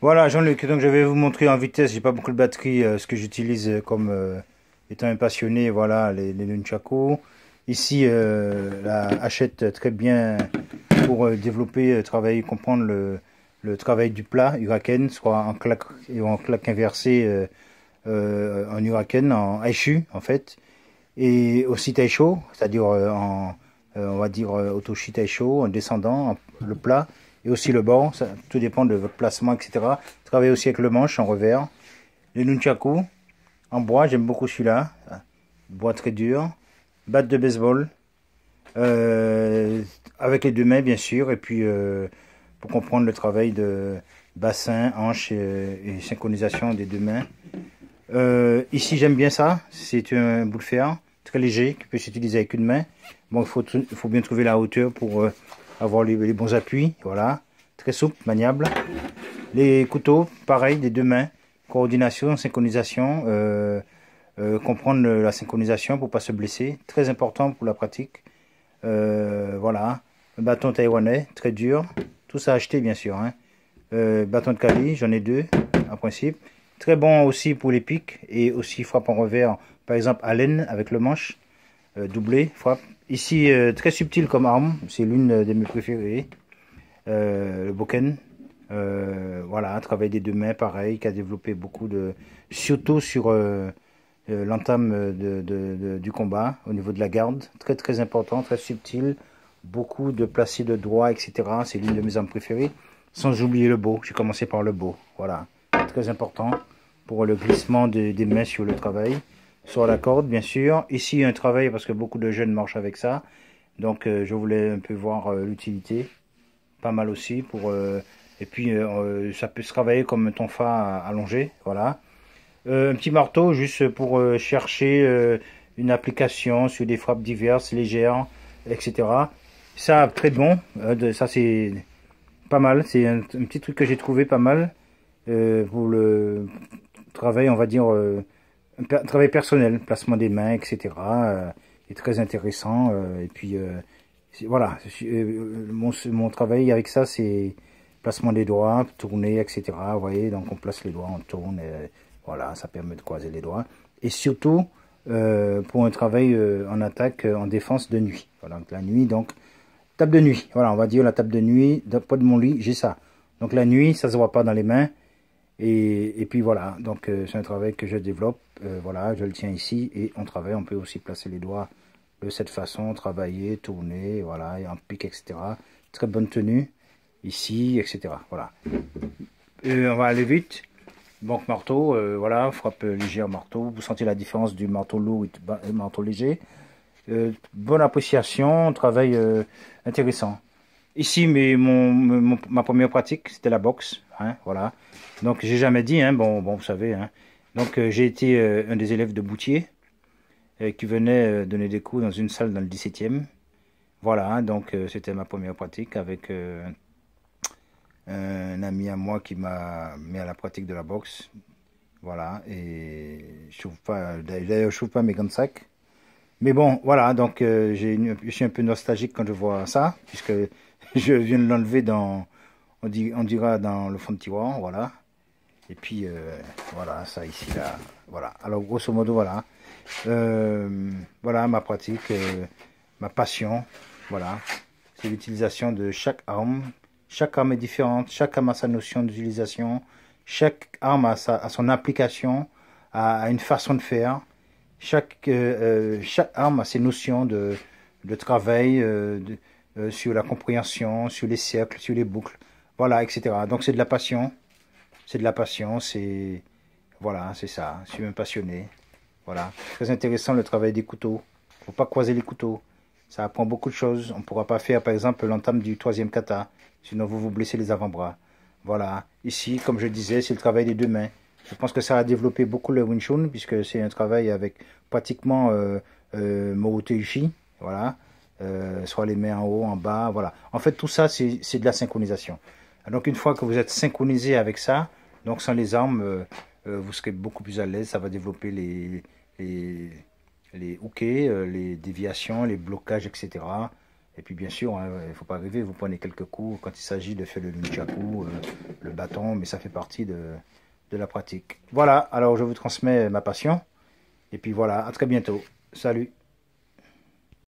Voilà, Jean-Luc, donc je vais vous montrer en vitesse, j'ai pas beaucoup de batterie, ce que j'utilise comme étant un passionné, voilà, les nunchakus. Ici, la achète très bien pour développer, travailler, comprendre le travail du plat, huracan, soit en claque et en claque inversée, en huracan, en aishu en fait, et aussi taisho, c'est-à-dire on va dire otoshi taisho, en descendant, le plat, et aussi le bord, ça, tout dépend de votre placement, etc. Travailler aussi avec le manche en revers. Le nunchaku, en bois, j'aime beaucoup celui-là, bois très dur. Batte de baseball, euh, avec les deux mains bien sûr, et puis pour comprendre le travail de bassin, hanche et synchronisation des deux mains. Ici j'aime bien ça, c'est un bout de fer très léger qui peut s'utiliser avec une main. Bon, il faut bien trouver la hauteur pour avoir les bons appuis, voilà, très souple, maniable. Les couteaux, pareil, des deux mains, coordination, synchronisation, comprendre la synchronisation pour pas se blesser, très important pour la pratique. Voilà, un bâton taïwanais, très dur, tout ça acheté bien sûr, hein. Bâton de Cali, j'en ai deux en principe. Très bon aussi pour les pics et aussi frappe en revers, par exemple à laine avec le manche, doublé, frappe. Ici, très subtil comme arme, c'est l'une de mes préférées, le boken. Voilà, travail des deux mains, pareil, qui a développé beaucoup de... Surtout sur l'entame du combat, au niveau de la garde. Très très important, très subtil. Beaucoup de placés de droit, etc. C'est l'une de mes armes préférées. Sans oublier le bow. J'ai commencé par le bow. Voilà. Très important pour le glissement des mains sur le travail. Sur la corde, bien sûr. Ici, un travail parce que beaucoup de jeunes marchent avec ça. Donc, je voulais un peu voir l'utilité. Pas mal aussi pour... et puis, ça peut se travailler comme un tonfa allongé. Voilà. Un petit marteau juste pour chercher une application sur des frappes diverses, légères, etc. Ça, très bon. Ça, c'est pas mal. C'est un petit truc que j'ai trouvé pas mal pour le travail, on va dire, un travail personnel, placement des mains, etc. Est très intéressant. Et puis, voilà. Mon travail avec ça, c'est placement des doigts, tourner, etc. Vous voyez, donc on place les doigts, on tourne. Voilà, ça permet de croiser les doigts. Et surtout, pour un travail en attaque, en défense de nuit. Voilà, donc la nuit, donc, table de nuit. Voilà, on va dire la table de nuit, pas de mon lit, j'ai ça. Donc la nuit, ça se voit pas dans les mains. Et puis voilà, donc c'est un travail que je développe. Voilà, je le tiens ici et on travaille. On peut aussi placer les doigts de cette façon, travailler, tourner, voilà, et en pique, etc. Très bonne tenue ici, etc. Voilà. On va aller vite. Donc marteau, voilà, frappe légère marteau. Vous sentez la différence du marteau lourd et du marteau léger. Bonne appréciation, travail intéressant. Ici, ma première pratique, c'était la boxe, hein, voilà. Donc j'ai jamais dit, hein, bon, vous savez, hein. Donc j'ai été un des élèves de Boutier qui venait donner des cours dans une salle dans le 17e. Voilà, hein, donc c'était ma première pratique avec un ami à moi qui m'a mis à la pratique de la boxe. Voilà, et je trouve pas, d'ailleurs, je trouve pas mes gants de sac. Mais bon, voilà, donc je suis un peu nostalgique quand je vois ça, puisque je viens de l'enlever dans, on dira dans le fond de tiroir, voilà. Et puis, voilà, ça ici, là, voilà. Alors, grosso modo, voilà. Voilà ma pratique, ma passion, voilà. C'est l'utilisation de chaque arme. Chaque arme est différente, chaque arme a sa notion d'utilisation, chaque arme a son application, a une façon de faire. Chaque arme a ses notions de travail, sur la compréhension, sur les cercles, sur les boucles, voilà, etc. Donc c'est de la passion, c'est voilà, c'est ça. Je suis un passionné, voilà. Très intéressant le travail des couteaux. Faut pas croiser les couteaux. Ça apprend beaucoup de choses. On ne pourra pas faire, par exemple, l'entame du troisième kata, sinon vous vous blessez les avant-bras. Voilà. Ici, comme je disais, c'est le travail des deux mains. Je pense que ça a développé beaucoup le Wing Chun, puisque c'est un travail avec pratiquement Morote Uchi, voilà, soit les mains en haut, en bas, voilà. En fait, tout ça, c'est de la synchronisation. Donc, une fois que vous êtes synchronisé avec ça, donc sans les armes, vous serez beaucoup plus à l'aise. Ça va développer les hookés, les déviations, les blocages, etc. Et puis bien sûr, il ne faut pas rêver, vous prenez quelques coups quand il s'agit de faire le nunchaku, le bâton, mais ça fait partie de la pratique. Voilà, alors je vous transmets ma passion. Et puis voilà, à très bientôt. Salut.